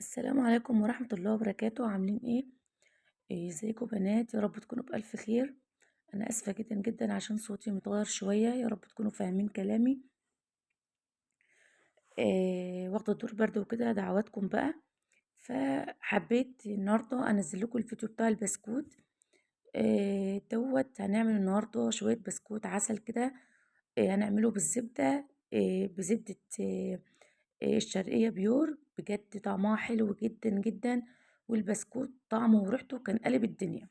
السلام عليكم ورحمة الله وبركاته، عاملين ايه؟ ازيكم بنات؟ يا رب تكونوا بألف خير. انا اسفة جدا جدا عشان صوتي متغير شوية، يا رب تكونوا فاهمين كلامي. واخدة دور برد وكده، دعواتكم بقى. فحبيت النهاردة انزل لكم الفيديو بتاع البسكوت. دوت هنعمل النهاردة شوية بسكوت عسل كده. هنعمله بالزبدة. بزبدة الشرقية بيور، بجد طعمها حلو جدا جدا. والبسكوت طعمه وريحته كان قلب الدنيا.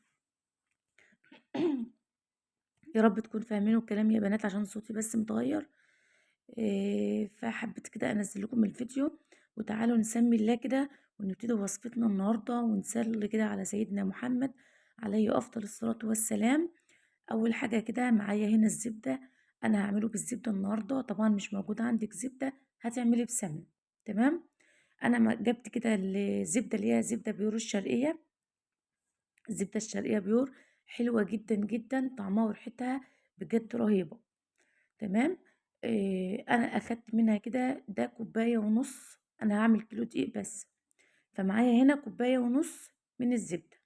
يا رب تكون فاهمينه الكلام يا بنات عشان صوتي بس متغير. فحبيت كده انزل لكم الفيديو. وتعالوا نسمي الله كده ونبتدي وصفتنا النهارده ونصلي كده على سيدنا محمد عليه افضل الصلاة والسلام. اول حاجة كده معايا هنا الزبدة. انا هعمله بالزبدة النهارده، طبعا مش موجود عندك زبدة هتعملي بسمنة. تمام. انا جبت كده الزبدة اللي هي زبدة بيور الشرقية. الزبدة الشرقية بيور حلوة جدا جدا، طعمها وريحتها بجد رهيبة. تمام. انا اخدت منها كده ده كوباية ونص، انا هعمل كيلو دقيق بس. فمعايا هنا كوباية ونص من الزبدة.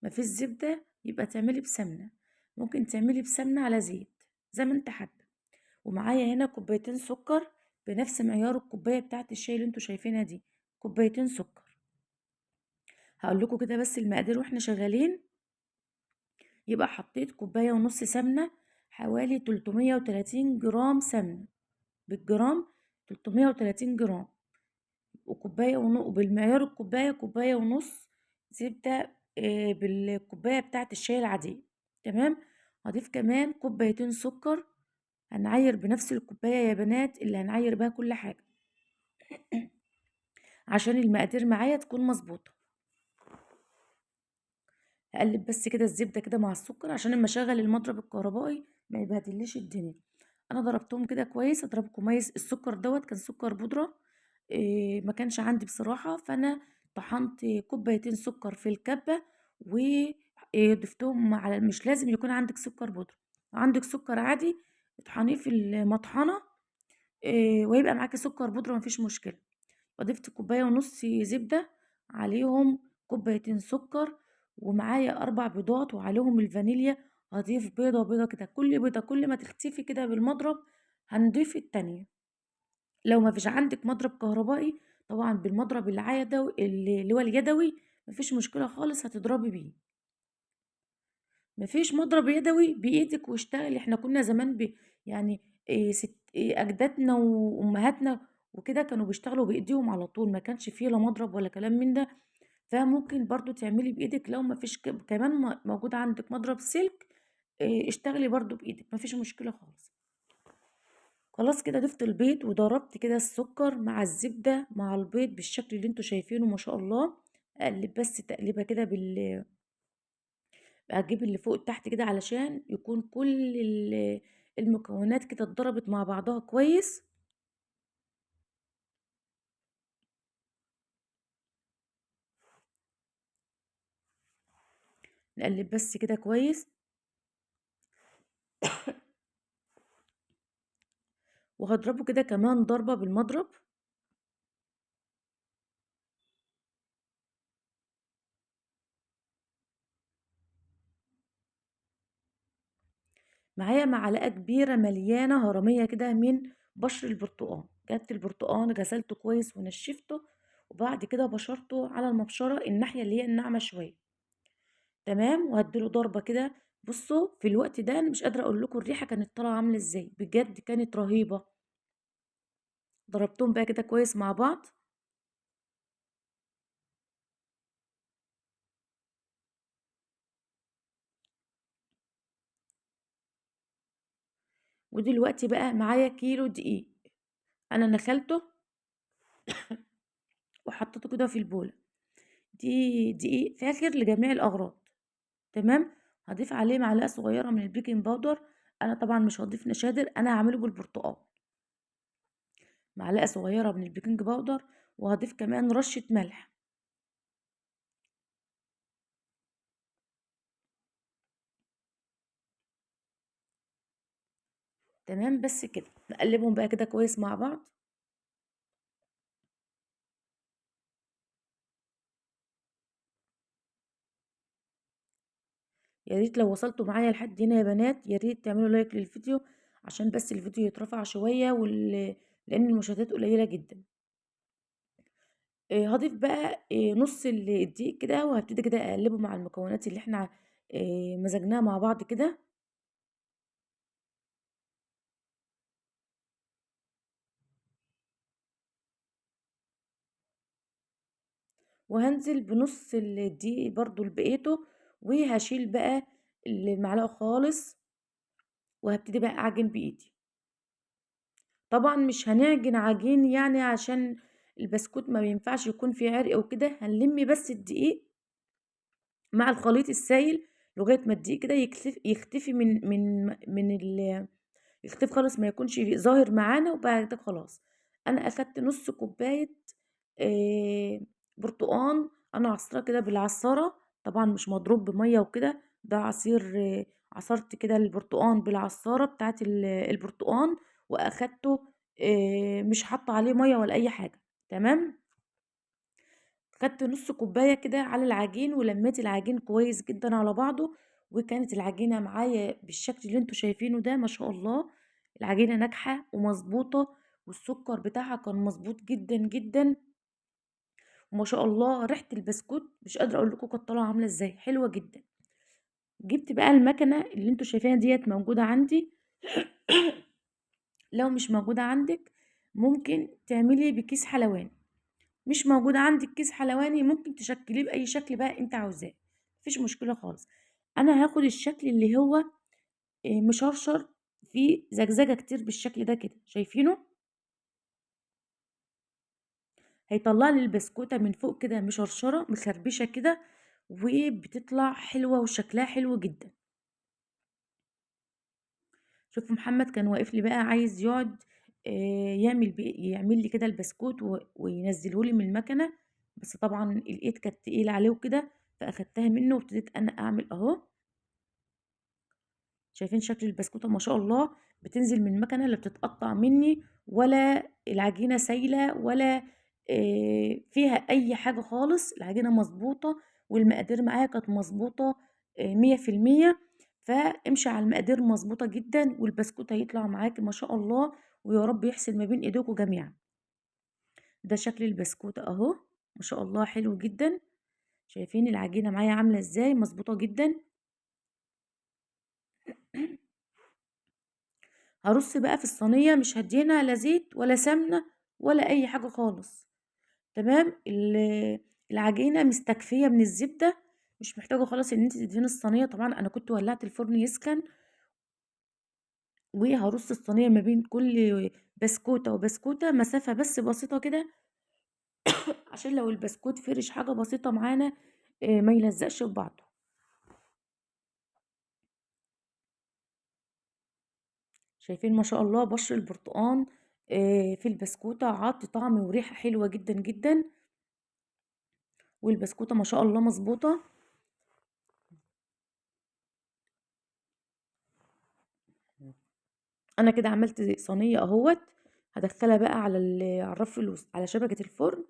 مفيش زبدة يبقى تعملي بسمنة، ممكن تعملي بسمنة على زيت زي ما انت حابة. ومعايا هنا كوبايتين سكر بنفس معيار الكوباية بتاعت الشاي اللي انتوا شايفينها دي، كوبايتين سكر. هقول لكم كده بس المقادير واحنا شغالين. يبقى حطيت كوباية ونص سمنة، حوالي 330 جرام سمنة، بالجرام 330 جرام. وبالمعيار الكوباية كوباية ونص زبدة، بالكوباية بتاعة الشاي العادية. تمام. هضيف كمان كوبايتين سكر. هنعير بنفس الكوباية يا بنات اللي هنعير بها كل حاجة عشان المقادير معايا تكون مظبوطة. هقلب بس كده الزبدة كده مع السكر عشان لما اشغل المضرب الكهربائي ما يبهدليش الدنيا. انا ضربتهم كده كويس، اضربه كويس. السكر دوت كان سكر بودرة، ما كانش عندي بصراحة، فانا طحنت كوبايتين سكر في الكبة وضفتهم على. مش لازم يكون عندك سكر بودرة، عندك سكر عادي اطحنيه في المطحنة، ويبقى معاكي سكر بودرة مفيش مشكلة. وضفت كوباية ونص زبدة، عليهم كوبايتين سكر، ومعايا 4 بيضات وعليهم الفانيليا. هضيف بيضة بيضة كده، كل بيضة كل ما تختفي كده بالمضرب هنضيف التانية. لو ما فيش عندك مضرب كهربائي، طبعا بالمضرب اللي هو اليدوي مفيش مشكلة خالص، هتضربي بيه. مفيش مضرب يدوي بإيدك واشتغلي. احنا كنا زمان يعني أجدادنا وأمهاتنا وكده كانوا بيشتغلوا بإيديهم على طول، ما كانش فيه لا مضرب ولا كلام من ده. فممكن برضو تعملي بإيدك لو مفيش كمان موجود عندك مضرب سلك. اشتغلي برضو بإيدك مفيش مشكلة خالص. خلاص كده ضفت البيض وضربت كده السكر مع الزبدة مع البيض بالشكل اللي انتوا شايفينه ما شاء الله. اقلب بس تقليبه كده اجيب اللي فوق تحت كده علشان يكون كل المكونات كده اتضربت مع بعضها كويس. نقلب بس كده كويس. وهضربه كده كمان ضربة بالمضرب. معايا معلقة كبيرة مليانة هرمية كده من بشر البرتقال. جبت البرتقال غسلته كويس ونشفته، وبعد كده بشرته على المبشرة الناحية اللي هي الناعمة شوية. تمام. وهديله ضربة كده. بصوا في الوقت ده انا مش قادرة اقول لكم الريحة كانت طالعة عاملة ازاي، بجد كانت رهيبة. ضربتهم بقى كده كويس مع بعض. ودلوقتي بقى معايا كيلو دقيق. انا نخلته وحطيته كده في البولة. دي دقيق فاخر لجميع الاغراض. تمام. هضيف عليه معلقة صغيرة من البيكنج باودر. انا طبعا مش هضيف نشادر، انا هعمله بالبرتقال. معلقة صغيرة من البيكنج باودر. وهضيف كمان رشة ملح. تمام. بس كده نقلبهم بقى كده كويس مع بعض. يا ريت لو وصلتوا معايا لحد هنا يا بنات يا ريت تعملوا لايك للفيديو عشان بس الفيديو يترفع شوية لأن المشاهدات قليلة جدا. هاضيف بقى نص الدقيق كده وهبتدي كده اقلبه مع المكونات اللي احنا مزجناها مع بعض كده. وهنزل بنص الدقيق برضو لبقيته، وهشيل بقى المعلقة خالص وهبتدي بقى اعجن بايدي. طبعا مش هنعجن عجين يعني عشان البسكوت ما بينفعش يكون فيه عرق وكده، هنلم بس الدقيق مع الخليط السائل لغاية ما الدقيق كده يختفي يختفي خالص، ما يكونش ظاهر معانا. وبعد كده خلاص انا اخدت نص كوباية آه، برتقان. انا عصراه كده بالعصارة، طبعا مش مضروب بمية وكده، ده عصير عصرت كده البرتقان بالعصارة بتاعت البرتقان واخدته، مش حاطة عليه مية ولا اي حاجة. تمام. خدت نص كوباية كده على العجين ولميت العجين كويس جدا على بعضه، وكانت العجينة معايا بالشكل اللي انتوا شايفينه ده. ما شاء الله العجينة ناجحة ومظبوطة، والسكر بتاعها كان مظبوط جدا جدا. وما شاء الله ريحة البسكوت مش قادرة اقول لكم كانت طالعة عاملة ازاي، حلوة جدا. جبت بقى المكنة اللي انتوا شايفينها ديت موجودة عندي. لو مش موجودة عندك ممكن تعملي بكيس حلواني، مش موجود عندك كيس حلواني ممكن تشكليه بأي شكل بقى انت عاوزاه، مفيش مشكلة خالص. انا هاخد الشكل اللي هو مشرشر فيه زجزجة كتير بالشكل ده كده، شايفينه؟ هيطلع لي البسكوتة من فوق كده مشرشرة مخربشة كده، وبتطلع حلوة وشكلها حلو جدا. شوف محمد كان واقف لي بقى عايز يقعد يعمل لي كده البسكوت وينزله لي من المكنة، بس طبعا الايد كانت تقيلة عليه وكده، فاخدتها منه وابتديت انا اعمل اهو. شايفين شكل البسكوتة ما شاء الله بتنزل من المكنة، لا بتتقطع مني ولا العجينة سايلة ولا فيها اي حاجة خالص. العجينة مظبوطة والمقادير معايا كانت مظبوطة 100%. فامشي على المقادير مظبوطة جدا والبسكوت هيطلع معاكي ما شاء الله، ويا رب يحسن ما بين ايديكم جميعا. ده شكل البسكوتة اهو ما شاء الله حلو جدا. شايفين العجينة معايا عاملة ازاي مظبوطة جدا. هرص بقى في الصينية، مش هدينا لا زيت ولا سمنة ولا اي حاجة خالص. تمام. العجينة مستكفية من الزبدة، مش محتاجة خلاص ان انت تدهني الصينية. طبعا انا كنت ولعت الفرن يسخن، وهرص الصينية ما بين كل بسكوتة وبسكوتة مسافة بس بسيطة كده، عشان لو البسكوت فرش حاجة بسيطة معانا ما يلزقش في بعضه. شايفين ما شاء الله بشر البرتقان في البسكوتة عطي طعم وريحة حلوة جدا جدا، والبسكوتة ما شاء الله مظبوطة. انا كده عملت صينيه اهوت، هدخلها بقى على الرف على شبكه الفرن.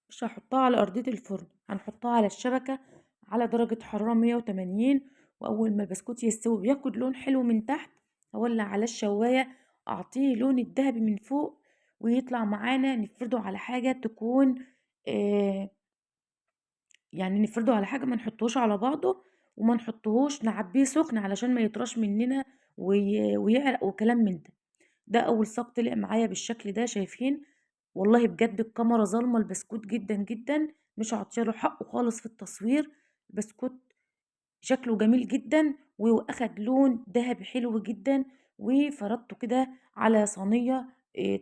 مش هحطها على ارضيه الفرن، هنحطها على الشبكه على درجه حراره 180. واول ما البسكوت يستوي بياخد لون حلو من تحت، هولع على الشوايه اعطيه لون الذهبي من فوق، ويطلع معانا نفرده على حاجه تكون آه يعني نفرده على حاجه ما نحطوش على بعضه، وما نحطهوش نعبيه سخن علشان ما يطراش مننا ويعرق وكلام من ده. ده اول صاج طلع معايا بالشكل ده. شايفين والله بجد الكاميرا ظالمه البسكوت جدا جدا، مش عطياله حقه خالص في التصوير. البسكوت شكله جميل جدا واخد لون ذهبي حلو جدا، وفردته كده على صينيه.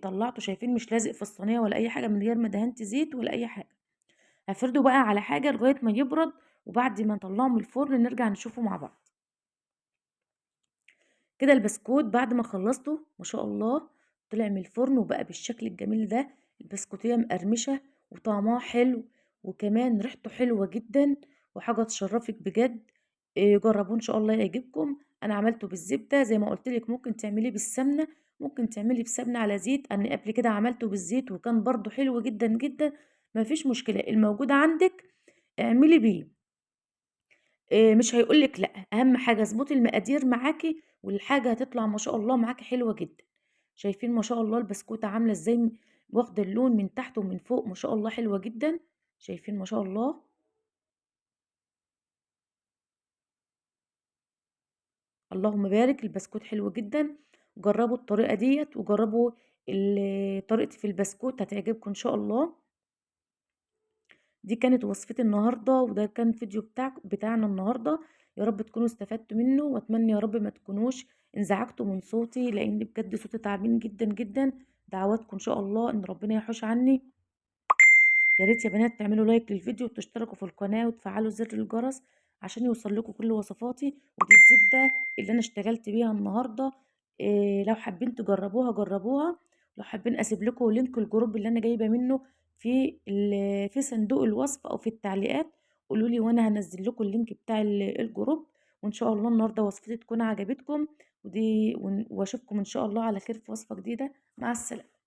طلعته شايفين مش لازق في الصينيه ولا اي حاجه، من غير ما دهنت زيت ولا اي حاجه. هفرده بقى على حاجه لغايه ما يبرد، وبعد ما نطلعه من الفرن نرجع نشوفه مع بعض. كده البسكوت بعد ما خلصته ما شاء الله طلع من الفرن وبقى بالشكل الجميل ده. البسكوتية مقرمشة وطعمها حلو، وكمان ريحته حلوة جدا، وحاجة تشرفك بجد. جربوه ان شاء الله يعجبكم. انا عملته بالزبدة زي ما قلت لك، ممكن تعمليه بالسمنة، ممكن تعملي بسمنة على زيت. انا قبل كده عملته بالزيت وكان برضو حلو جدا جدا. ما فيش مشكلة، الموجود عندك اعملي بيه. مش هيقول لِك لأ، أهم حاجة اضبطي المقادير معاكِ والحاجة هتطلع ما شاء الله معاكِ حلوة جدًا. شايفين ما شاء الله البسكوتة عاملة إزاي واخدة اللون من تحت ومن فوق ما شاء الله حلوة جدًا، شايفين ما شاء الله؟ اللهم بارك، البسكوت حلو جدًا، جرّبوا الطريقة ديّة وجرّبوا طريقتي في البسكوت هتعجبكم إن شاء الله. دي كانت وصفتي النهارده، وده كان فيديو بتاعنا النهارده، يا رب تكونوا استفدتوا منه، وأتمنى يا رب ما تكونوش انزعجتوا من صوتي، لإن بجد صوتي تعبان جدًا، جدًا. دعواتكم إن شاء الله إن ربنا يحوش عني. يا ريت يا بنات تعملوا لايك للفيديو وتشتركوا في القناة وتفعلوا زر الجرس عشان يوصل لكم كل وصفاتي. ودي الزبدة اللي أنا اشتغلت بيها النهارده. لو حابين تجربوها جربوها. لو حابين أسيب لكم لينك الجروب اللي أنا جايبة منه في صندوق الوصف أو في التعليقات، قولوا لي وأنا هنزل لكم اللينك بتاع الجروب. وإن شاء الله النهارده وصفتي تكون عجبتكم، وأشوفكم إن شاء الله على خير في وصفة جديدة. مع السلامة.